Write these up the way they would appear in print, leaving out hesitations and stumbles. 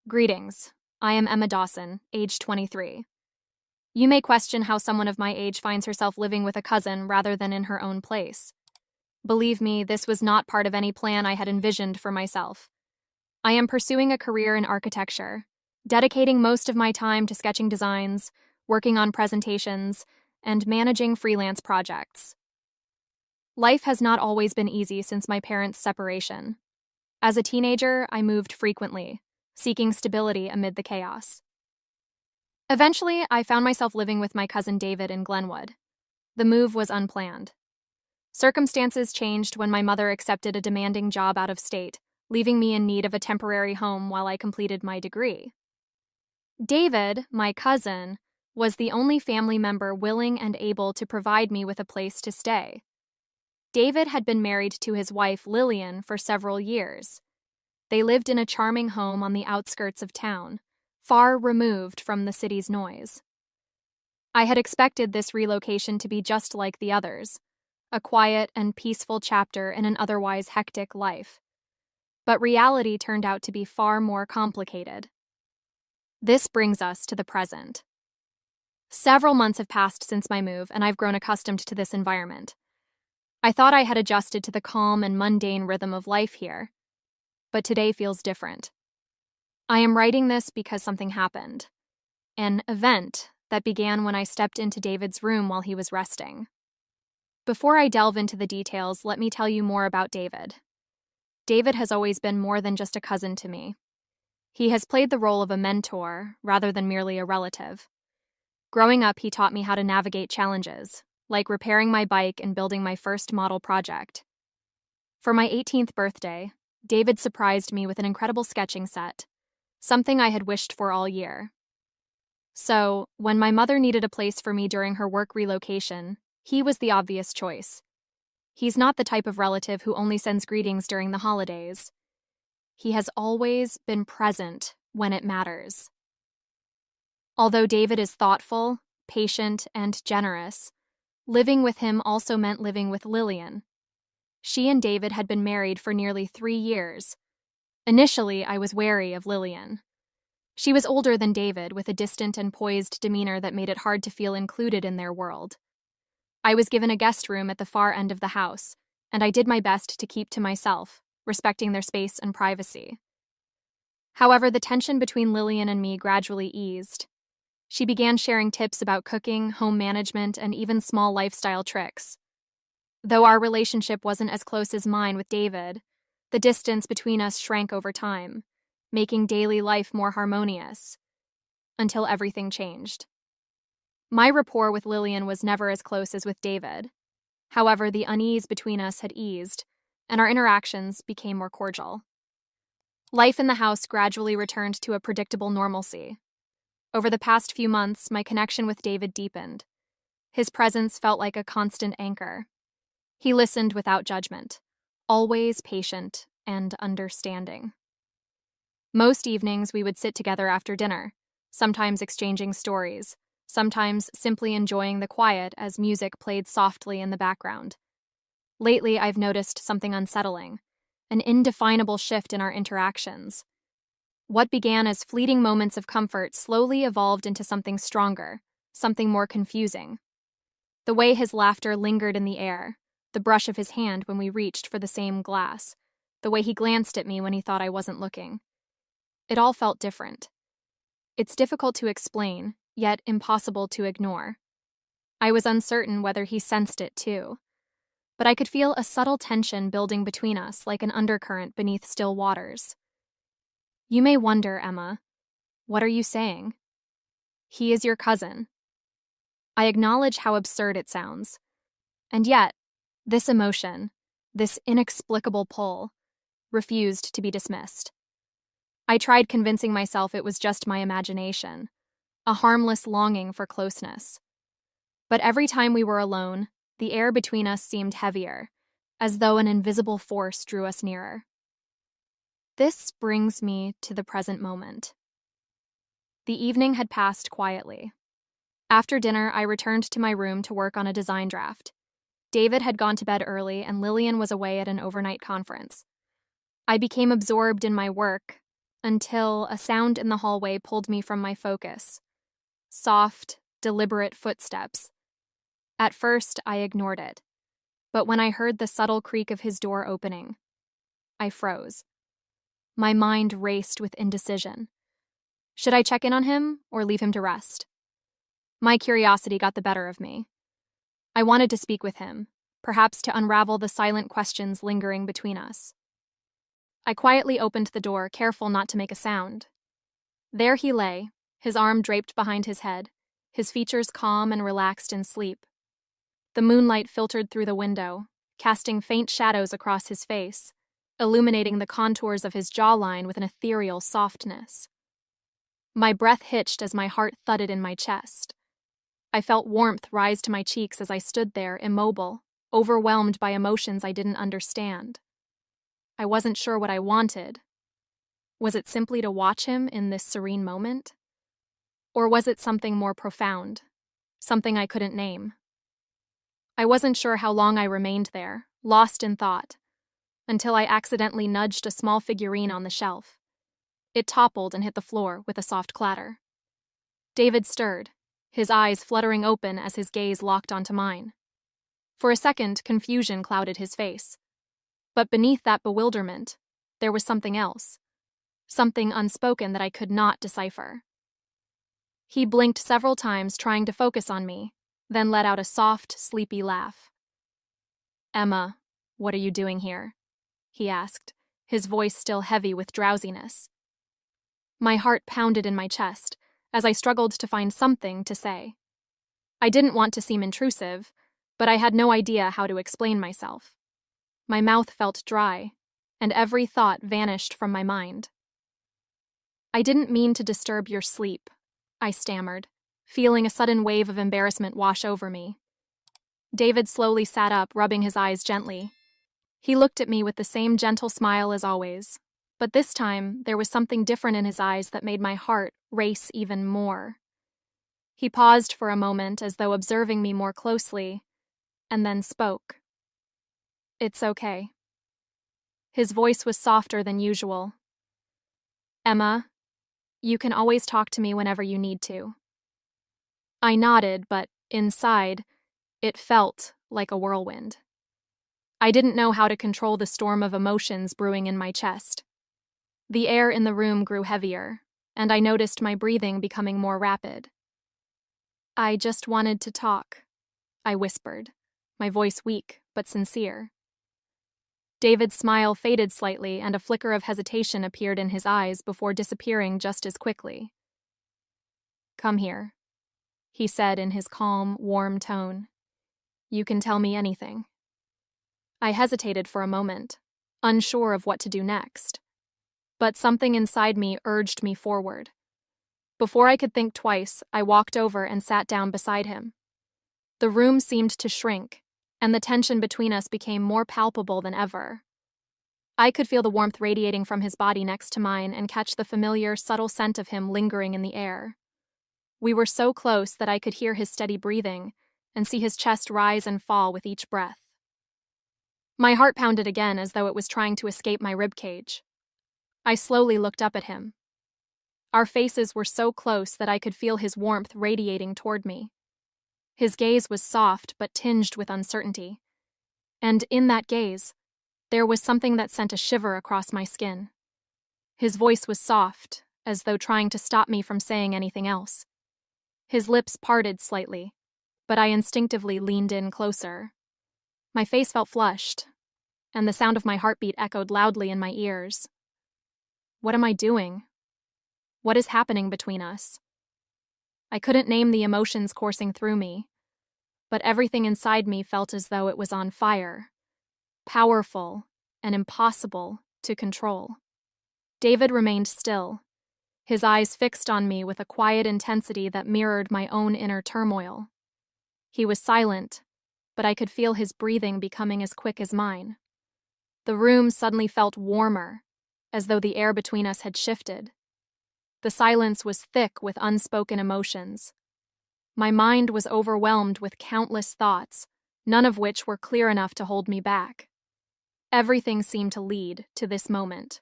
Greetings. I am Emma Dawson, age 23. You may question how someone of my age finds herself living with a cousin rather than in her own place. Believe me, this was not part of any plan I had envisioned for myself. I am pursuing a career in architecture, dedicating most of my time to sketching designs, working on presentations, and managing freelance projects. Life has not always been easy since my parents' separation. As a teenager, I moved frequently, seeking stability amid the chaos. Eventually, I found myself living with my cousin David in Glenwood. The move was unplanned. Circumstances changed when my mother accepted a demanding job out of state, leaving me in need of a temporary home while I completed my degree. David, my cousin, was the only family member willing and able to provide me with a place to stay. David had been married to his wife Lillian for several years. They lived in a charming home on the outskirts of town, far removed from the city's noise. I had expected this relocation to be just like the others, a quiet and peaceful chapter in an otherwise hectic life. But reality turned out to be far more complicated. This brings us to the present. Several months have passed since my move, and I've grown accustomed to this environment. I thought I had adjusted to the calm and mundane rhythm of life here, but today feels different. I am writing this because something happened. An event that began when I stepped into David's room while he was resting. Before I delve into the details, let me tell you more about David. David has always been more than just a cousin to me. He has played the role of a mentor rather than merely a relative. Growing up, he taught me how to navigate challenges, like repairing my bike and building my first model project. For my 18th birthday, David surprised me with an incredible sketching set, something I had wished for all year. So, when my mother needed a place for me during her work relocation, he was the obvious choice. He's not the type of relative who only sends greetings during the holidays. He has always been present when it matters. Although David is thoughtful, patient, and generous, living with him also meant living with Lillian. She and David had been married for nearly 3 years. Initially, I was wary of Lillian. She was older than David, with a distant and poised demeanor that made it hard to feel included in their world. I was given a guest room at the far end of the house, and I did my best to keep to myself, respecting their space and privacy. However, the tension between Lillian and me gradually eased. She began sharing tips about cooking, home management, and even small lifestyle tricks. Though our relationship wasn't as close as mine with David, the distance between us shrank over time, making daily life more harmonious, until everything changed. My rapport with Lillian was never as close as with David. However, the unease between us had eased, and our interactions became more cordial. Life in the house gradually returned to a predictable normalcy. Over the past few months, my connection with David deepened. His presence felt like a constant anchor. He listened without judgment, always patient and understanding. Most evenings, we would sit together after dinner, sometimes exchanging stories, sometimes simply enjoying the quiet as music played softly in the background. Lately, I've noticed something unsettling, an indefinable shift in our interactions. What began as fleeting moments of comfort slowly evolved into something stronger, something more confusing. The way his laughter lingered in the air, the brush of his hand when we reached for the same glass, the way he glanced at me when he thought I wasn't looking. It all felt different. It's difficult to explain, yet impossible to ignore. I was uncertain whether he sensed it too, but I could feel a subtle tension building between us like an undercurrent beneath still waters. You may wonder, Emma, what are you saying? He is your cousin. I acknowledge how absurd it sounds. And yet, this emotion, this inexplicable pull, refused to be dismissed. I tried convincing myself it was just my imagination, a harmless longing for closeness. But every time we were alone, the air between us seemed heavier, as though an invisible force drew us nearer. This brings me to the present moment. The evening had passed quietly. After dinner, I returned to my room to work on a design draft. David had gone to bed early, and Lillian was away at an overnight conference. I became absorbed in my work until a sound in the hallway pulled me from my focus. Soft, deliberate footsteps. At first, I ignored it, but when I heard the subtle creak of his door opening, I froze. My mind raced with indecision. Should I check in on him or leave him to rest? My curiosity got the better of me. I wanted to speak with him, perhaps to unravel the silent questions lingering between us. I quietly opened the door, careful not to make a sound. There he lay, his arm draped behind his head, his features calm and relaxed in sleep. The moonlight filtered through the window, casting faint shadows across his face, illuminating the contours of his jawline with an ethereal softness. My breath hitched as my heart thudded in my chest. I felt warmth rise to my cheeks as I stood there, immobile, overwhelmed by emotions I didn't understand. I wasn't sure what I wanted. Was it simply to watch him in this serene moment? Or was it something more profound, something I couldn't name? I wasn't sure how long I remained there, lost in thought, until I accidentally nudged a small figurine on the shelf. It toppled and hit the floor with a soft clatter. David stirred, his eyes fluttering open as his gaze locked onto mine. For a second, confusion clouded his face. But beneath that bewilderment, there was something else, something unspoken that I could not decipher. He blinked several times, trying to focus on me, then let out a soft, sleepy laugh. "Emma, what are you doing here?" he asked, his voice still heavy with drowsiness. My heart pounded in my chest as I struggled to find something to say. I didn't want to seem intrusive, but I had no idea how to explain myself. My mouth felt dry, and every thought vanished from my mind. "I didn't mean to disturb your sleep," I stammered, feeling a sudden wave of embarrassment wash over me. David slowly sat up, rubbing his eyes gently. He looked at me with the same gentle smile as always, but this time there was something different in his eyes that made my heart race even more. He paused for a moment as though observing me more closely, and then spoke. "It's okay." His voice was softer than usual. "Emma, you can always talk to me whenever you need to." I nodded, but inside, it felt like a whirlwind. I didn't know how to control the storm of emotions brewing in my chest. The air in the room grew heavier, and I noticed my breathing becoming more rapid. "I just wanted to talk," I whispered, my voice weak but sincere. David's smile faded slightly, and a flicker of hesitation appeared in his eyes before disappearing just as quickly. "Come here," he said in his calm, warm tone. "You can tell me anything." I hesitated for a moment, unsure of what to do next. But something inside me urged me forward. Before I could think twice, I walked over and sat down beside him. The room seemed to shrink, and the tension between us became more palpable than ever. I could feel the warmth radiating from his body next to mine and catch the familiar, subtle scent of him lingering in the air. We were so close that I could hear his steady breathing and see his chest rise and fall with each breath. My heart pounded again as though it was trying to escape my ribcage. I slowly looked up at him. Our faces were so close that I could feel his warmth radiating toward me. His gaze was soft but tinged with uncertainty. And in that gaze, there was something that sent a shiver across my skin. His voice was soft, as though trying to stop me from saying anything else. His lips parted slightly, but I instinctively leaned in closer. My face felt flushed, and the sound of my heartbeat echoed loudly in my ears. What am I doing? What is happening between us? I couldn't name the emotions coursing through me, but everything inside me felt as though it was on fire, powerful and impossible to control. David remained still, his eyes fixed on me with a quiet intensity that mirrored my own inner turmoil. He was silent, but I could feel his breathing becoming as quick as mine. The room suddenly felt warmer, as though the air between us had shifted. The silence was thick with unspoken emotions. My mind was overwhelmed with countless thoughts, none of which were clear enough to hold me back. Everything seemed to lead to this moment.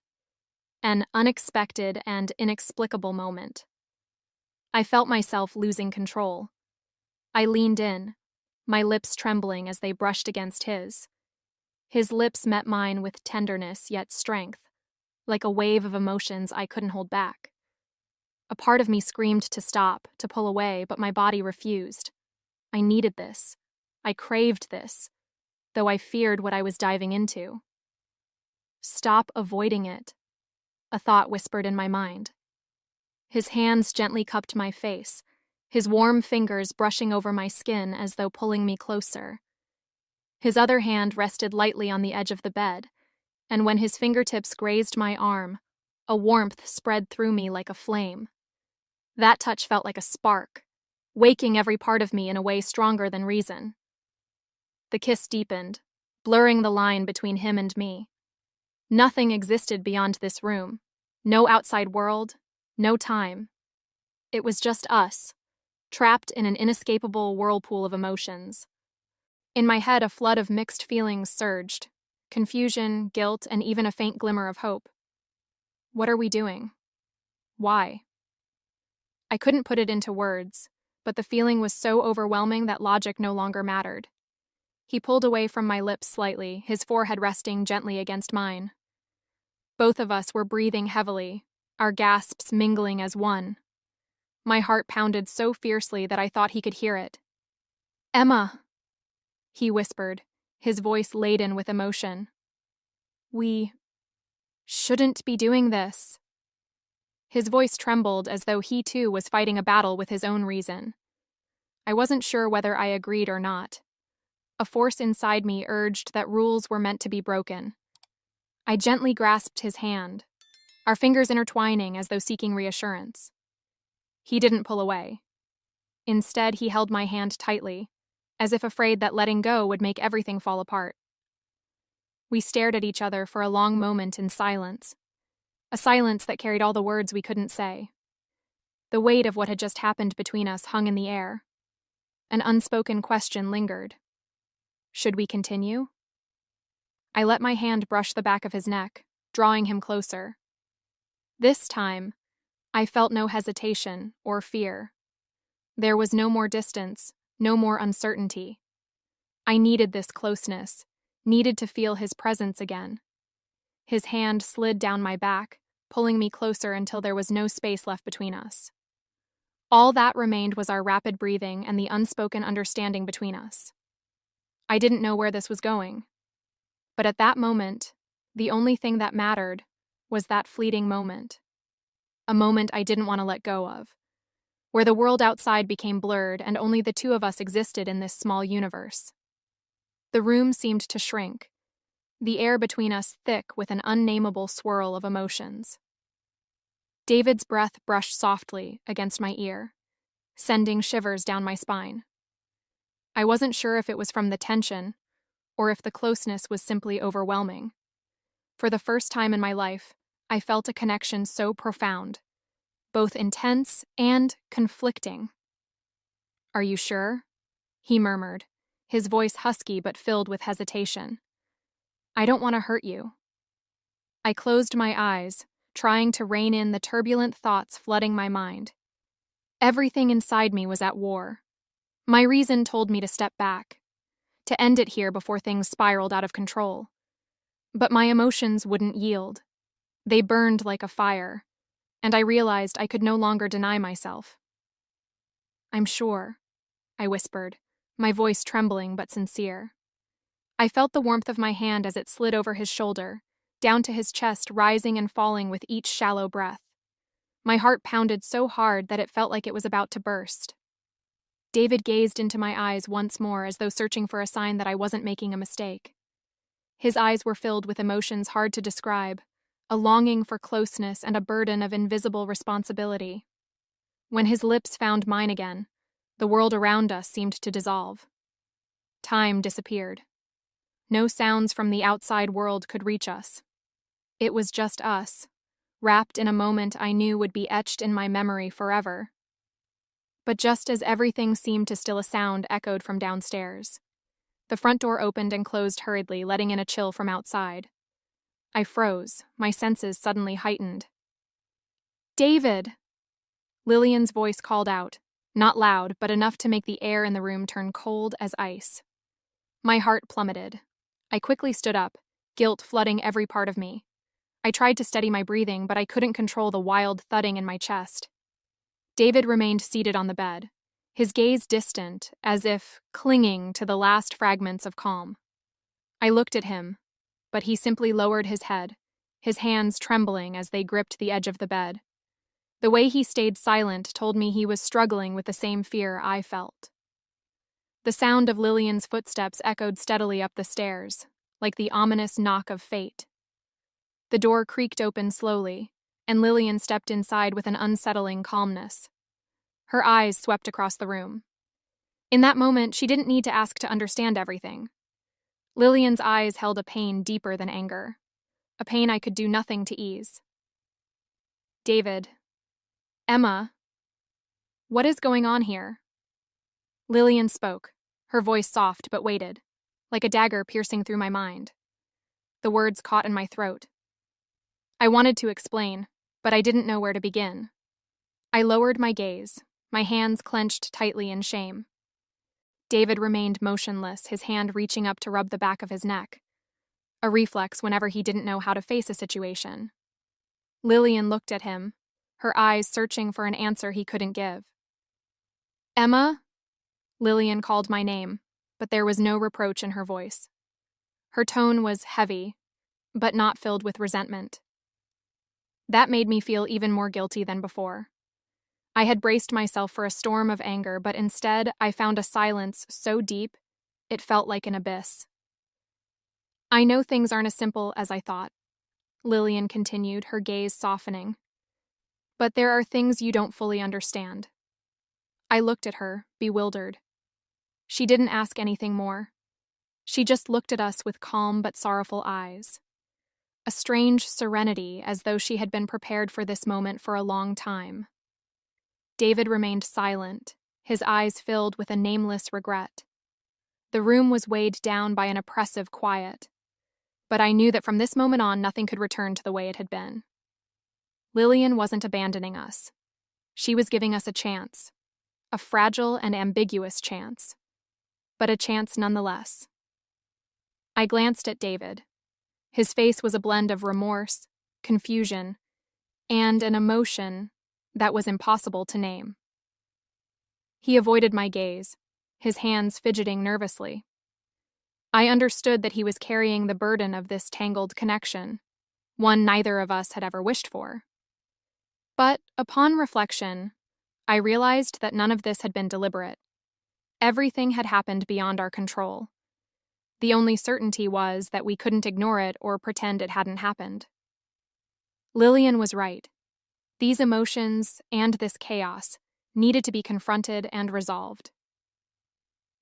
An unexpected and inexplicable moment. I felt myself losing control. I leaned in, my lips trembling as they brushed against his. His lips met mine with tenderness yet strength, like a wave of emotions I couldn't hold back. A part of me screamed to stop, to pull away, but my body refused. I needed this. I craved this, though I feared what I was diving into. Stop avoiding it, a thought whispered in my mind. His hands gently cupped my face, his warm fingers brushing over my skin as though pulling me closer. His other hand rested lightly on the edge of the bed, and when his fingertips grazed my arm, a warmth spread through me like a flame. That touch felt like a spark, waking every part of me in a way stronger than reason. The kiss deepened, blurring the line between him and me. Nothing existed beyond this room. No outside world, no time. It was just us, trapped in an inescapable whirlpool of emotions. In my head, a flood of mixed feelings surged: confusion, guilt, and even a faint glimmer of hope. What are we doing? Why? I couldn't put it into words, but the feeling was so overwhelming that logic no longer mattered. He pulled away from my lips slightly, his forehead resting gently against mine. Both of us were breathing heavily, our gasps mingling as one. My heart pounded so fiercely that I thought he could hear it. "Emma," he whispered, his voice laden with emotion. "We shouldn't be doing this." His voice trembled as though he too was fighting a battle with his own reason. I wasn't sure whether I agreed or not. A force inside me urged that rules were meant to be broken. I gently grasped his hand, our fingers intertwining as though seeking reassurance. He didn't pull away. Instead, he held my hand tightly, as if afraid that letting go would make everything fall apart. We stared at each other for a long moment in silence, a silence that carried all the words we couldn't say. The weight of what had just happened between us hung in the air. An unspoken question lingered. Should we continue? I let my hand brush the back of his neck, drawing him closer. This time, I felt no hesitation or fear. There was no more distance, no more uncertainty. I needed this closeness, needed to feel his presence again. His hand slid down my back, pulling me closer until there was no space left between us. All that remained was our rapid breathing and the unspoken understanding between us. I didn't know where this was going. But at that moment, the only thing that mattered was that fleeting moment. A moment I didn't want to let go of, where the world outside became blurred and only the two of us existed in this small universe. The room seemed to shrink, the air between us thick with an unnameable swirl of emotions. David's breath brushed softly against my ear, sending shivers down my spine. I wasn't sure if it was from the tension, or if the closeness was simply overwhelming. For the first time in my life, I felt a connection so profound, both intense and conflicting. "Are you sure?" he murmured, his voice husky but filled with hesitation. "I don't want to hurt you." I closed my eyes, trying to rein in the turbulent thoughts flooding my mind. Everything inside me was at war. My reason told me to step back, to end it here before things spiraled out of control. But my emotions wouldn't yield. They burned like a fire, and I realized I could no longer deny myself. "I'm sure," I whispered, my voice trembling but sincere. I felt the warmth of my hand as it slid over his shoulder, down to his chest, rising and falling with each shallow breath. My heart pounded so hard that it felt like it was about to burst. David gazed into my eyes once more as though searching for a sign that I wasn't making a mistake. His eyes were filled with emotions hard to describe, a longing for closeness and a burden of invisible responsibility. When his lips found mine again, the world around us seemed to dissolve. Time disappeared. No sounds from the outside world could reach us. It was just us, wrapped in a moment I knew would be etched in my memory forever. But just as everything seemed to still, a sound echoed from downstairs. The front door opened and closed hurriedly, letting in a chill from outside. I froze, my senses suddenly heightened. David! Lillian's voice called out, not loud, but enough to make the air in the room turn cold as ice. My heart plummeted. I quickly stood up, guilt flooding every part of me. I tried to steady my breathing, but I couldn't control the wild thudding in my chest. David remained seated on the bed, his gaze distant, as if clinging to the last fragments of calm. I looked at him, but he simply lowered his head, his hands trembling as they gripped the edge of the bed. The way he stayed silent told me he was struggling with the same fear I felt. The sound of Lillian's footsteps echoed steadily up the stairs, like the ominous knock of fate. The door creaked open slowly, and Lillian stepped inside with an unsettling calmness. Her eyes swept across the room. In that moment, she didn't need to ask to understand everything. Lillian's eyes held a pain deeper than anger, a pain I could do nothing to ease. David. Emma. What is going on here? Lillian spoke, her voice soft but weighted, like a dagger piercing through my mind. The words caught in my throat. I wanted to explain, but I didn't know where to begin. I lowered my gaze, my hands clenched tightly in shame. David remained motionless, his hand reaching up to rub the back of his neck, a reflex whenever he didn't know how to face a situation. Lillian looked at him, her eyes searching for an answer he couldn't give. Emma? Lillian called my name, but there was no reproach in her voice. Her tone was heavy, but not filled with resentment. That made me feel even more guilty than before. I had braced myself for a storm of anger, but instead I found a silence so deep, it felt like an abyss. I know things aren't as simple as I thought, Lillian continued, her gaze softening. But there are things you don't fully understand. I looked at her, bewildered. She didn't ask anything more. She just looked at us with calm but sorrowful eyes. A strange serenity, as though she had been prepared for this moment for a long time. David remained silent, his eyes filled with a nameless regret. The room was weighed down by an oppressive quiet, but I knew that from this moment on nothing could return to the way it had been. Lillian wasn't abandoning us. She was giving us a chance, a fragile and ambiguous chance, but a chance nonetheless. I glanced at David. His face was a blend of remorse, confusion, and an emotion that was impossible to name. He avoided my gaze, his hands fidgeting nervously. I understood that he was carrying the burden of this tangled connection, one neither of us had ever wished for. But upon reflection, I realized that none of this had been deliberate. Everything had happened beyond our control. The only certainty was that we couldn't ignore it or pretend it hadn't happened. Lillian was right. These emotions and this chaos needed to be confronted and resolved.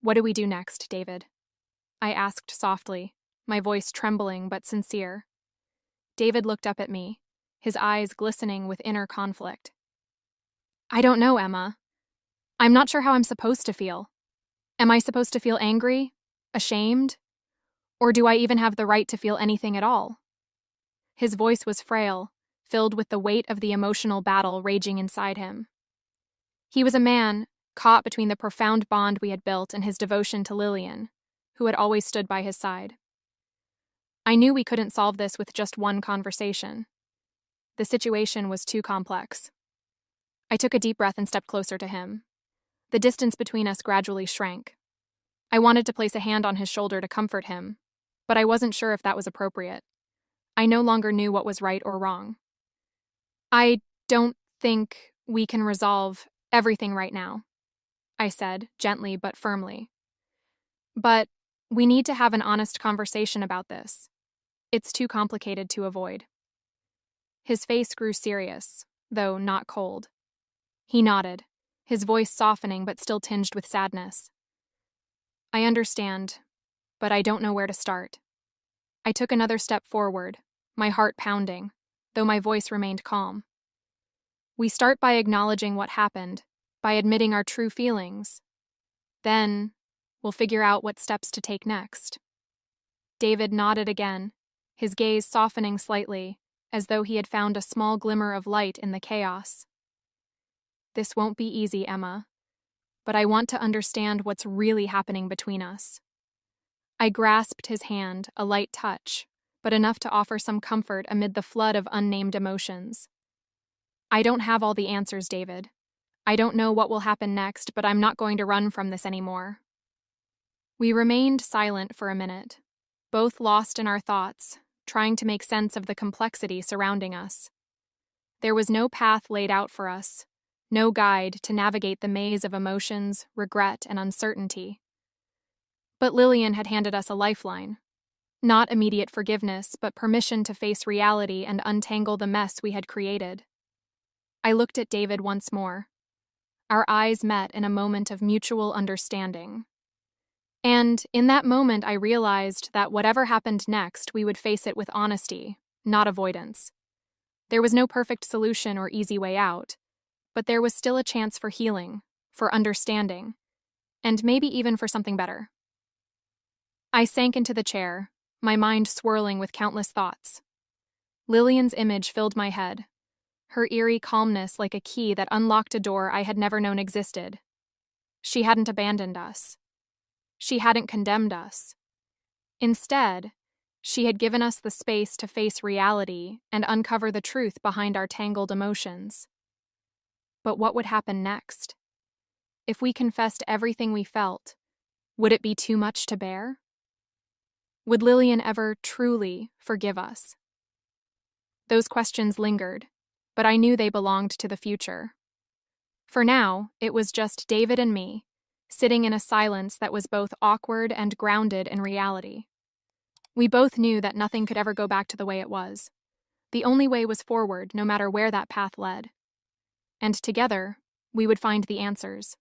What do we do next, David? I asked softly, my voice trembling but sincere. David looked up at me, his eyes glistening with inner conflict. I don't know, Emma. I'm not sure how I'm supposed to feel. Am I supposed to feel angry? Ashamed? Or do I even have the right to feel anything at all? His voice was frail, filled with the weight of the emotional battle raging inside him. He was a man caught between the profound bond we had built and his devotion to Lillian, who had always stood by his side. I knew we couldn't solve this with just one conversation. The situation was too complex. I took a deep breath and stepped closer to him. The distance between us gradually shrank. I wanted to place a hand on his shoulder to comfort him, but I wasn't sure if that was appropriate. I no longer knew what was right or wrong. I don't think we can resolve everything right now, I said, gently but firmly. But we need to have an honest conversation about this. It's too complicated to avoid. His face grew serious, though not cold. He nodded, his voice softening but still tinged with sadness. I understand, but I don't know where to start. I took another step forward, my heart pounding, though my voice remained calm. We start by acknowledging what happened, by admitting our true feelings. Then, we'll figure out what steps to take next. David nodded again, his gaze softening slightly, as though he had found a small glimmer of light in the chaos. "This won't be easy, Emma, but I want to understand what's really happening between us." I grasped his hand, a light touch, but enough to offer some comfort amid the flood of unnamed emotions. "I don't have all the answers, David. I don't know what will happen next, but I'm not going to run from this anymore." We remained silent for a minute, both lost in our thoughts, trying to make sense of the complexity surrounding us. There was no path laid out for us, no guide to navigate the maze of emotions, regret, and uncertainty. But Lillian had handed us a lifeline. Not immediate forgiveness, but permission to face reality and untangle the mess we had created. I looked at David once more. Our eyes met in a moment of mutual understanding. And in that moment, I realized that whatever happened next, we would face it with honesty, not avoidance. There was no perfect solution or easy way out, but there was still a chance for healing, for understanding, and maybe even for something better. I sank into the chair, my mind swirling with countless thoughts. Lillian's image filled my head, her eerie calmness like a key that unlocked a door I had never known existed. She hadn't abandoned us. She hadn't condemned us. Instead, she had given us the space to face reality and uncover the truth behind our tangled emotions. But what would happen next? If we confessed everything we felt, would it be too much to bear? Would Lillian ever truly forgive us? Those questions lingered, but I knew they belonged to the future. For now, it was just David and me, sitting in a silence that was both awkward and grounded in reality. We both knew that nothing could ever go back to the way it was. The only way was forward, no matter where that path led. And together, we would find the answers.